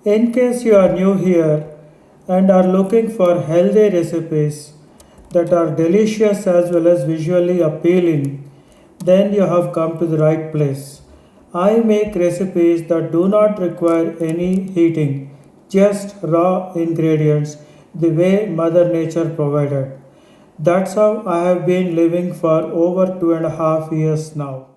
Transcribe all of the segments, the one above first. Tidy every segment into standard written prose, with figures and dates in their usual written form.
In case you are new here and are looking for healthy recipes that are delicious as well as visually appealing, then you have come to the right place. I make recipes that do not require any heating, just raw ingredients the way Mother Nature provided. That's how I have been living for over 2.5 years now.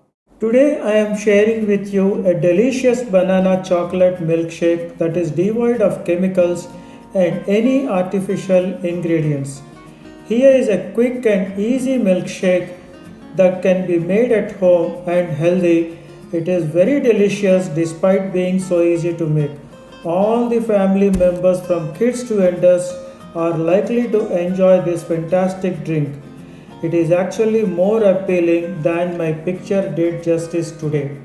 Today I am sharing with you a delicious banana chocolate milkshake that is devoid of chemicals and any artificial ingredients. Here is a quick and easy milkshake that can be made at home and healthy. It is very delicious despite being so easy to make. All the family members from kids to elders are likely to enjoy this fantastic drink. It is actually more appealing than my picture did justice today.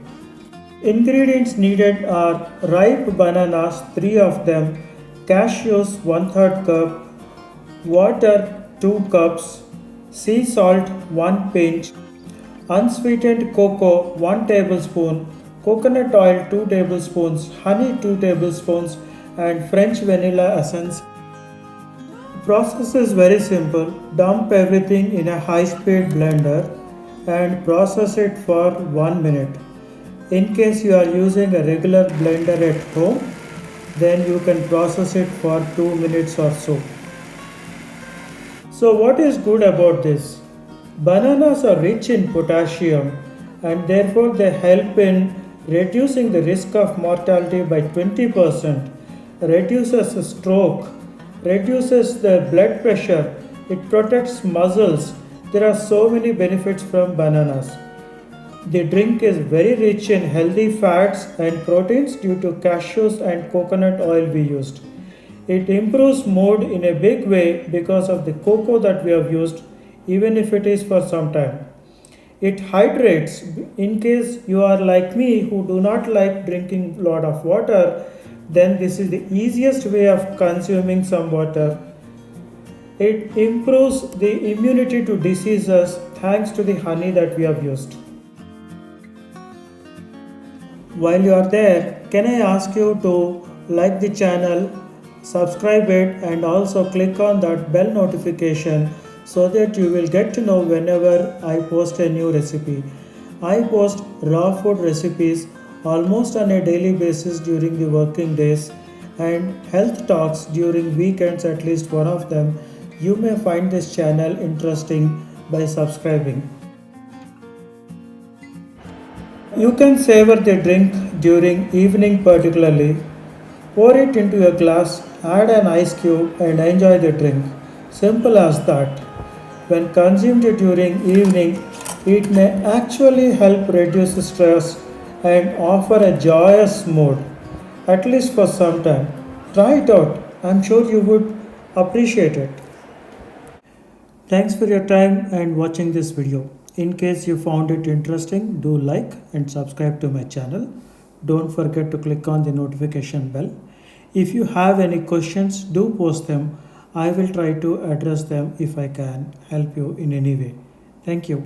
Ingredients needed are ripe bananas, 3 of them, cashews, 1/3 cup, water, 2 cups, sea salt, 1 pinch, unsweetened cocoa, 1 tablespoon, coconut oil, 2 tablespoons, honey, 2 tablespoons, and French vanilla essence. Process is very simple. Dump everything in a high speed blender and process it for 1 minute. In case you are using a regular blender at home, then you can process it for 2 minutes or so. So what is good about this? Bananas are rich in potassium and therefore they help in reducing the risk of mortality by 20%, reduces stroke, reduces the blood pressure, it protects muscles. There are so many benefits from bananas. The drink is very rich in healthy fats and proteins due to cashews and coconut oil we used. It improves mood in a big way because of the cocoa that we have used, even if it is for some time. It hydrates in case you are like me who do not like drinking lot of water, then this is the easiest way of consuming some water. It improves the immunity to diseases thanks to the honey that we have used. While you are there, can I ask you to like the channel, subscribe it, and also click on that bell notification so that you will get to know whenever I post a new recipe. I post raw food recipes almost on a daily basis during the working days and health talks during weekends, at least one of them. You may find this channel interesting by subscribing. You can savor the drink during evening particularly. Pour it into a glass, add an ice cube and enjoy the drink. Simple as that. When consumed during evening, it may actually help reduce stress and offer a joyous mood, at least for some time. Try it out. I'm sure you would appreciate it. Thanks for your time and watching this video. In case you found it interesting, do like and subscribe to my channel. Don't forget to click on the notification bell. If you have any questions, do post them. I will try to address them if I can help you in any way. Thank you.